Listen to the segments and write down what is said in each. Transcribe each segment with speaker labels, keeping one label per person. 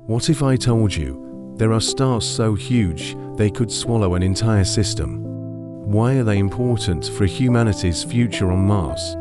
Speaker 1: What if I told you there are stars so huge they could swallow an entire system? Why are they important for humanity's future on Mars?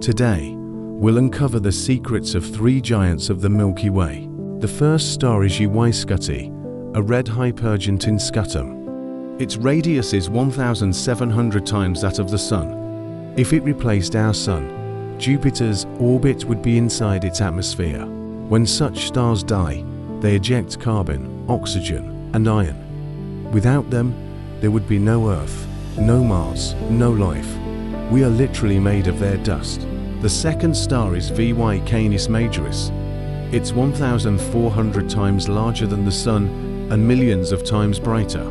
Speaker 1: Today, we'll uncover the secrets of three giants of the Milky Way. The first star is Scuti, a red hypergiant in Scutum. Its radius is 1,700 times that of the Sun. If it replaced our Sun, Jupiter's orbit would be inside its atmosphere. When such stars die, they eject carbon, oxygen, and iron. Without them, there would be no Earth, no Mars, no life. We are literally made of their dust. The second star is Canis Majoris. It's 1,400 times larger than the Sun and millions of times brighter.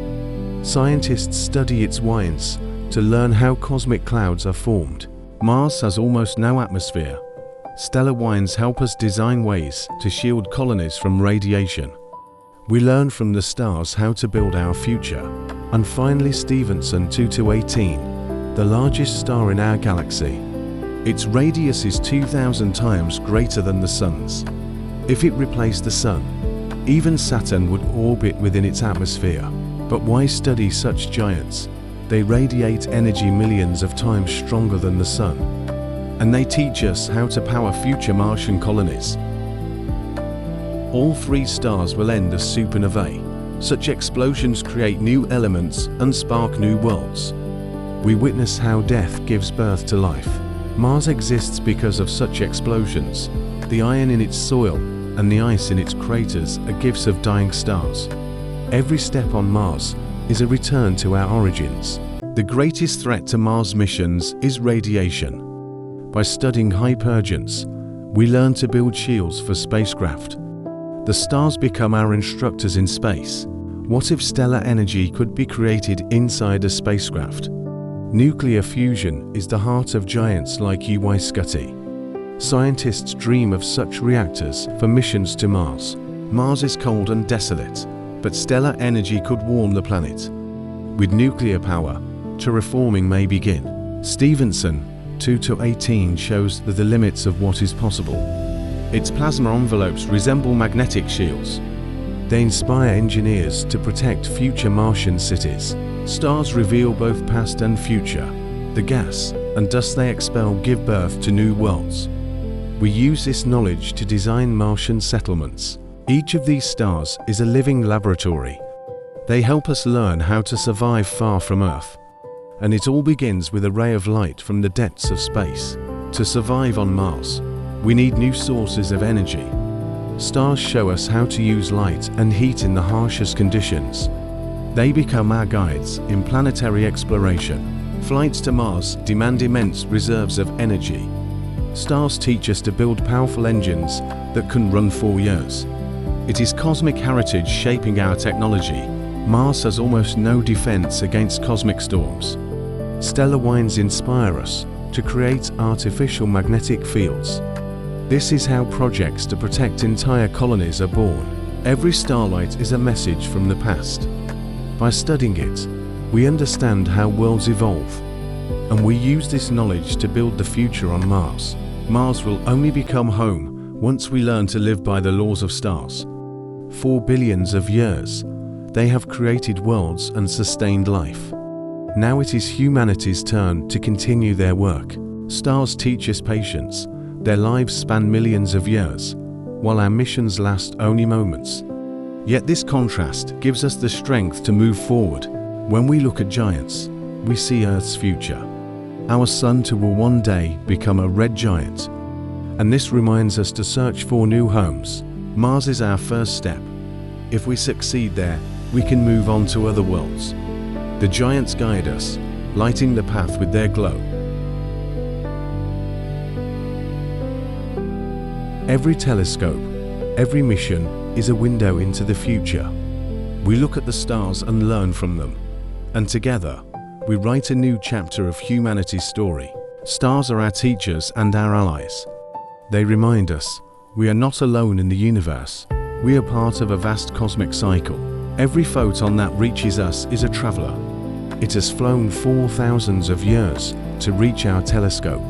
Speaker 1: Scientists study its winds to learn how cosmic clouds are formed. Mars has almost no atmosphere. Stellar winds help us design ways to shield colonies from radiation. We learn from the stars how to build our future. And finally, Stephenson 2-18, the largest star in our galaxy. Its radius is 2,000 times greater than the Sun's. If it replaced the Sun, even Saturn would orbit within its atmosphere. But why study such giants? They radiate energy millions of times stronger than the Sun. And they teach us how to power future Martian colonies. All three stars will end as supernovae. Such explosions create new elements and spark new worlds. We witness how death gives birth to life. Mars exists because of such explosions. The iron in its soil and the ice in its craters are gifts of dying stars. Every step on Mars is a return to our origins. The greatest threat to Mars missions is radiation. By studying hypergiants, we learn to build shields for spacecraft. The stars become our instructors in space. What if stellar energy could be created inside a spacecraft? Nuclear fusion is the heart of giants like Scuti. Scientists dream of such reactors for missions to Mars. Mars is cold and desolate, but stellar energy could warm the planet. With nuclear power, terraforming may begin. Stephenson 2-18 shows the limits of what is possible. Its plasma envelopes resemble magnetic shields. They inspire engineers to protect future Martian cities. Stars reveal both past and future. The gas and dust they expel give birth to new worlds. We use this knowledge to design Martian settlements. Each of these stars is a living laboratory. They help us learn how to survive far from Earth. And it all begins with a ray of light from the depths of space. To survive on Mars, we need new sources of energy. Stars show us how to use light and heat in the harshest conditions. They become our guides in planetary exploration. Flights to Mars demand immense reserves of energy. Stars teach us to build powerful engines that can run for years. It is cosmic heritage shaping our technology. Mars has almost no defense against cosmic storms. Stellar winds inspire us to create artificial magnetic fields. This is how projects to protect entire colonies are born. Every starlight is a message from the past. By studying it, we understand how worlds evolve, and we use this knowledge to build the future on Mars. Mars will only become home once we learn to live by the laws of stars. For billions of years, they have created worlds and sustained life. Now it is humanity's turn to continue their work. Stars teach us patience. Their lives span millions of years, while our missions last only moments. Yet this contrast gives us the strength to move forward. When we look at giants, we see Earth's future. Our Sun too will one day become a red giant. And this reminds us to search for new homes. Mars is our first step. If we succeed there, we can move on to other worlds. The giants guide us, lighting the path with their glow. Every telescope, every mission is a window into the future. We look at the stars and learn from them. And together, we write a new chapter of humanity's story. Stars are our teachers and our allies. They remind us we are not alone in the universe. We are part of a vast cosmic cycle. Every photon that reaches us is a traveler. It has flown 4,000 of years to reach our telescope.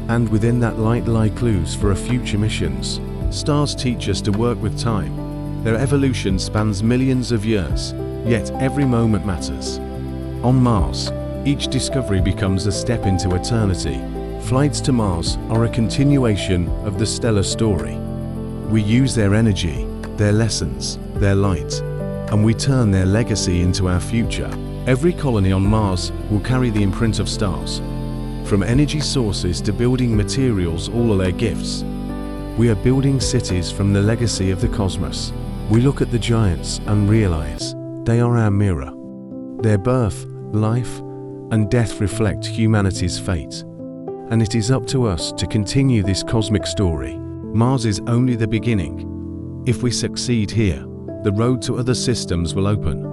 Speaker 1: And within that light lie clues for our future missions. Stars teach us to work with time. Their evolution spans millions of years, yet every moment matters. On Mars, each discovery becomes a step into eternity. Flights to Mars are a continuation of the stellar story. We use their energy, their lessons, their light, and we turn their legacy into our future. Every colony on Mars will carry the imprint of stars. From energy sources to building materials, all are their gifts. We are building cities from the legacy of the cosmos. We look at the giants and realize they are our mirror. Their birth, life, and death reflect humanity's fate. And it is up to us to continue this cosmic story. Mars is only the beginning. If we succeed here, the road to other systems will open.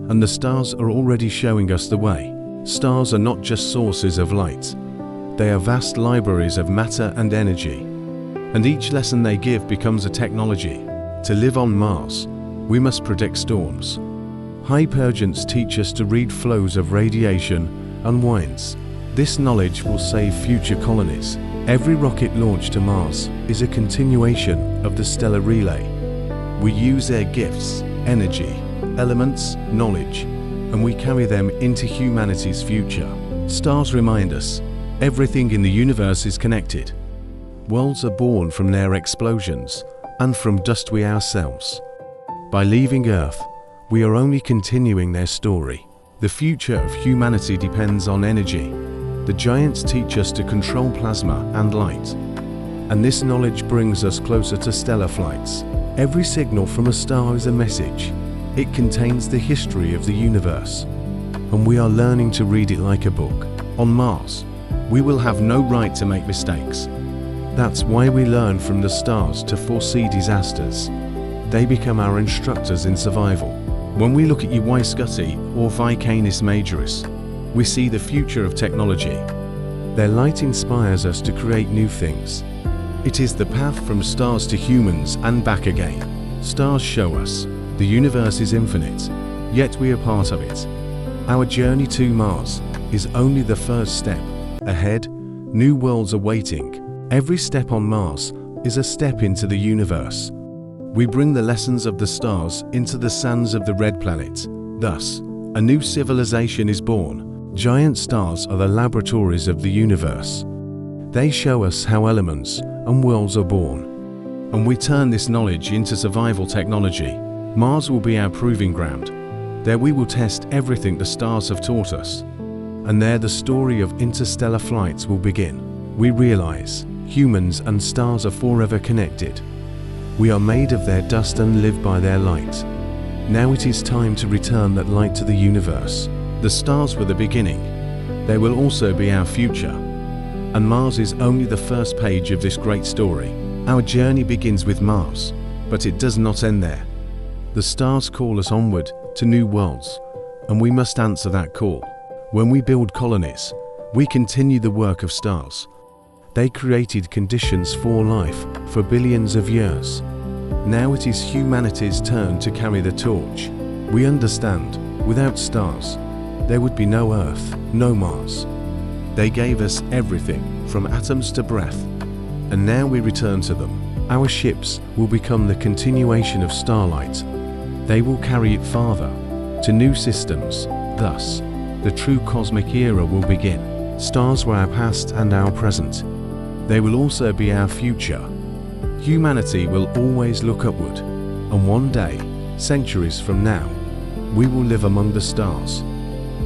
Speaker 1: And the stars are already showing us the way. Stars are not just sources of light. They are vast libraries of matter and energy. And each lesson they give becomes a technology. To live on Mars, we must predict storms. Hypergiants teach us to read flows of radiation and winds. This knowledge will save future colonies. Every rocket launch to Mars is a continuation of the stellar relay. We use their gifts, energy, elements, knowledge, and we carry them into humanity's future. Stars remind us, everything in the universe is connected. Worlds are born from their explosions, and from dust we ourselves. By leaving Earth, we are only continuing their story. The future of humanity depends on energy. The giants teach us to control plasma and light. And this knowledge brings us closer to stellar flights. Every signal from a star is a message. It contains the history of the universe. And we are learning to read it like a book. On Mars, we will have no right to make mistakes. That's why we learn from the stars to foresee disasters. They become our instructors in survival. When we look at Scuti or Canis Majoris, we see the future of technology. Their light inspires us to create new things. It is the path from stars to humans and back again. Stars show us the universe is infinite, yet we are part of it. Our journey to Mars is only the first step. Ahead, new worlds are waiting. Every step on Mars is a step into the universe. We bring the lessons of the stars into the sands of the red planet. Thus, a new civilization is born. Giant stars are the laboratories of the universe. They show us how elements and worlds are born. And we turn this knowledge into survival technology. Mars will be our proving ground. There we will test everything the stars have taught us. And there the story of interstellar flights will begin. We realize humans and stars are forever connected. We are made of their dust and live by their light. Now it is time to return that light to the universe. The stars were the beginning. They will also be our future. And Mars is only the first page of this great story. Our journey begins with Mars, but it does not end there. The stars call us onward to new worlds, and we must answer that call. When we build colonies, we continue the work of stars. They created conditions for life for billions of years. Now it is humanity's turn to carry the torch. We understand, without stars, there would be no Earth, no Mars. They gave us everything, from atoms to breath. And now we return to them. Our ships will become the continuation of starlight. They will carry it farther, to new systems. Thus, the true cosmic era will begin. Stars were our past and our present. They will also be our future. Humanity will always look upward, and one day, centuries from now, we will live among the stars.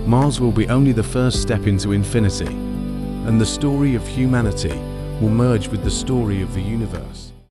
Speaker 1: Mars will be only the first step into infinity, and the story of humanity will merge with the story of the universe.